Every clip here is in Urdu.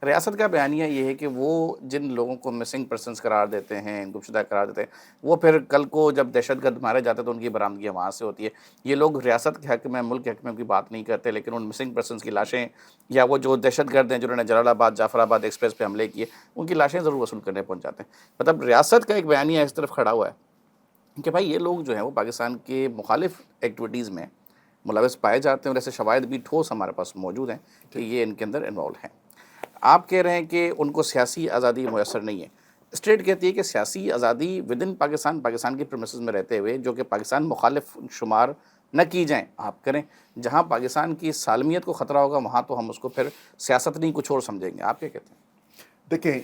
ریاست کا بیانیہ یہ ہے کہ وہ جن لوگوں کو مسنگ پرسنس قرار دیتے ہیں، گمشدہ قرار دیتے ہیں، وہ پھر کل کو جب دہشت گرد مارے جاتے ہیں تو ان کی برآمدگی وہاں سے ہوتی ہے. یہ لوگ ریاست کے حق میں، ملک کے حق میں ان کی بات نہیں کرتے، لیکن ان مسنگ پرسنس کی لاشیں یا وہ جو دہشت گرد ہیں جنہوں نے جلال آباد جعفر آباد ایکسپریس پہ حملے کیے، ان کی لاشیں ضرور وصول کرنے پہنچ جاتے ہیں. مطلب ریاست کا ایک بیانیہ اس طرف کھڑا ہوا ہے کہ بھائی یہ لوگ جو ہیں وہ پاکستان کے مخالف ایکٹیویٹیز میں ملوث پائے جاتے ہیں، اور ایسے شواہد بھی ٹھوس ہمارے پاس موجود ہیں کہ یہ ان کے اندر انوالو ہیں. آپ کہہ رہے ہیں کہ ان کو سیاسی آزادی میسر نہیں ہے. اسٹیٹ کہتی ہے کہ سیاسی آزادی ود ان پاکستان، پاکستان کی پریمیسز میں رہتے ہوئے، جو کہ پاکستان مخالف شمار نہ کی جائیں، آپ کریں. جہاں پاکستان کی سالمیت کو خطرہ ہوگا وہاں تو ہم اس کو پھر سیاست نہیں کچھ اور سمجھیں گے. آپ کیا کہتے ہیں؟ دیکھیں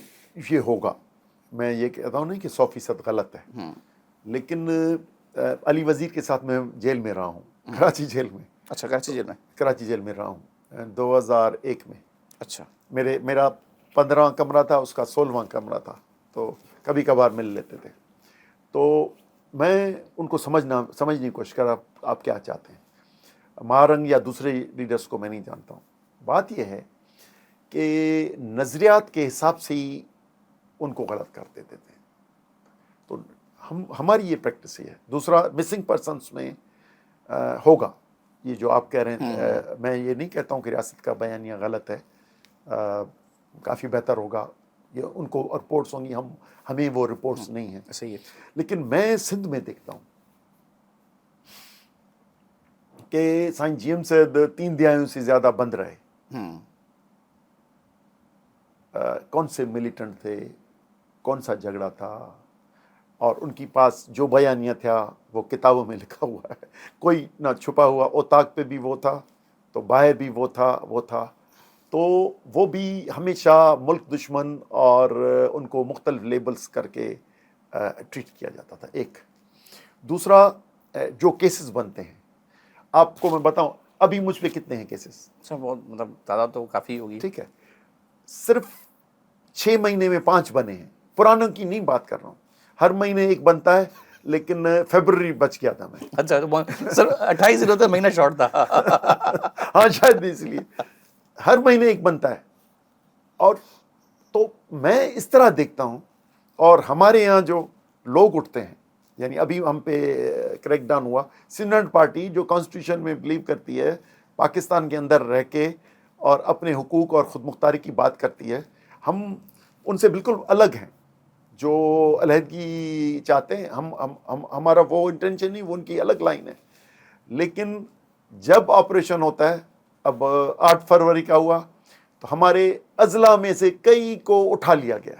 یہ ہوگا، میں یہ کہتا ہوں نہیں کہ 100% غلط ہے، لیکن علی وزیر کے ساتھ میں جیل میں رہا ہوں، کراچی جیل میں. اچھا، کراچی جیل میں؟ کراچی جیل میں رہا ہوں 2001 میں. اچھا. میرا 15واں کمرہ تھا، اس کا 16واں کمرہ تھا، تو کبھی کبھار مل لیتے تھے. تو میں ان کو سمجھنے کی کوشش کر رہا، آپ کیا چاہتے ہیں. مہارنگ یا دوسرے لیڈرز کو میں نہیں جانتا ہوں. بات یہ ہے کہ نظریات کے حساب سے ہی ان کو غلط کر دیتے تھے. تو ہماری یہ پریکٹس ہی ہے. دوسرا مسنگ پرسنس میں ہوگا یہ جو آپ کہہ رہے ہیں. میں یہ نہیں کہتا ہوں کہ ریاست کا بیانیہ غلط ہے، کافی بہتر ہوگا. یہ ان کو رپورٹس ہوں گی، ہمیں وہ رپورٹس نہیں ہیں. صحیح ہے. لیکن میں سندھ میں دیکھتا ہوں کہ سائن جی ایم صاحب 3 دہائیوں سے زیادہ بند رہے. کون سے ملیٹنٹ تھے، کون سا جھگڑا تھا، اور ان کی پاس جو بیانیہ تھا وہ کتابوں میں لکھا ہوا ہے. کوئی نہ چھپا ہوا. اوتاق پہ بھی وہ تھا، تو باہر بھی وہ تھا. تو وہ بھی ہمیشہ ملک دشمن اور ان کو مختلف لیبلز کر کے ٹریٹ کیا جاتا تھا. ایک دوسرا جو کیسز بنتے ہیں، آپ کو میں بتاؤں ابھی مجھ پہ کتنے ہیں کیسز. اچھا، بہت مطلب تعداد تو کافی ہوگی. ٹھیک ہے، صرف 6 مہینے میں 5 بنے ہیں. پرانوں کی نہیں بات کر رہا ہوں، ہر مہینے ایک بنتا ہے، لیکن فیبرری بچ گیا تھا میں. اچھا سر، 28 دنوں تک مہینہ شارٹ تھا. ہاں شاید اس لیے ہر مہینے ایک بنتا ہے. اور تو میں اس طرح دیکھتا ہوں. اور ہمارے یہاں جو لوگ اٹھتے ہیں، یعنی ابھی ہم پہ کریک ڈاؤن ہوا، سینٹ پارٹی جو کانسٹیٹیوشن میں بلیو کرتی ہے، پاکستان کے اندر رہ کے اور اپنے حقوق اور خود مختاری کی بات کرتی ہے، ہم ان سے بالکل الگ ہیں. جو علیحدگی چاہتے ہیں، ہمارا وہ انٹینشن نہیں، وہ ان کی الگ لائن ہے. لیکن جب آپریشن ہوتا ہے، اب 8 فروری کا ہوا تو ہمارے اضلاع میں سے کئی کو اٹھا لیا گیا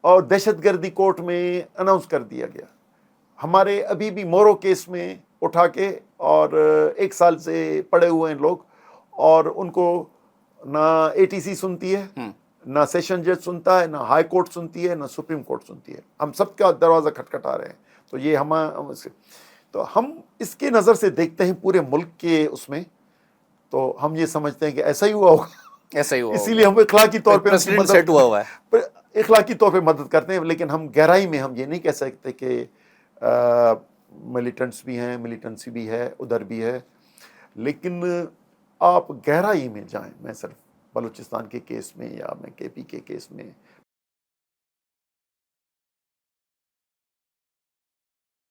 اور دہشت گردی کورٹ میں اناؤنس کر دیا گیا. ہمارے ابھی بھی مورو کیس میں اٹھا کے، اور 1 سال سے پڑے ہوئے ہیں لوگ، اور ان کو نہ اے ٹی سی سنتی ہے، نہ سیشن جج سنتا ہے، نہ ہائی کورٹ سنتی ہے، نہ سپریم کورٹ سنتی ہے. ہم سب کا دروازہ کھٹکھٹا رہے ہیں. تو یہ ہم اس کے نظر سے دیکھتے ہیں پورے ملک کے اس میں، تو ہم یہ سمجھتے ہیں کہ ایسا ہی ہوا ہوگا. ایسا ہی ہوا اسی لیے ہم اخلاقی طور پہ ان کی پریسیڈنٹ سیٹ ہوا ہوا ہے. اخلاقی طور پہ مدد کرتے ہیں. لیکن ہم گہرائی میں ہم یہ نہیں کہہ سکتے کہ ملیٹنٹس بھی ہیں، ملیٹنسی بھی ہے، ادھر بھی ہے. لیکن آپ گہرائی میں جائیں، میں صرف بلوچستان کے کیس میں یا میں کے پی کے کیس میں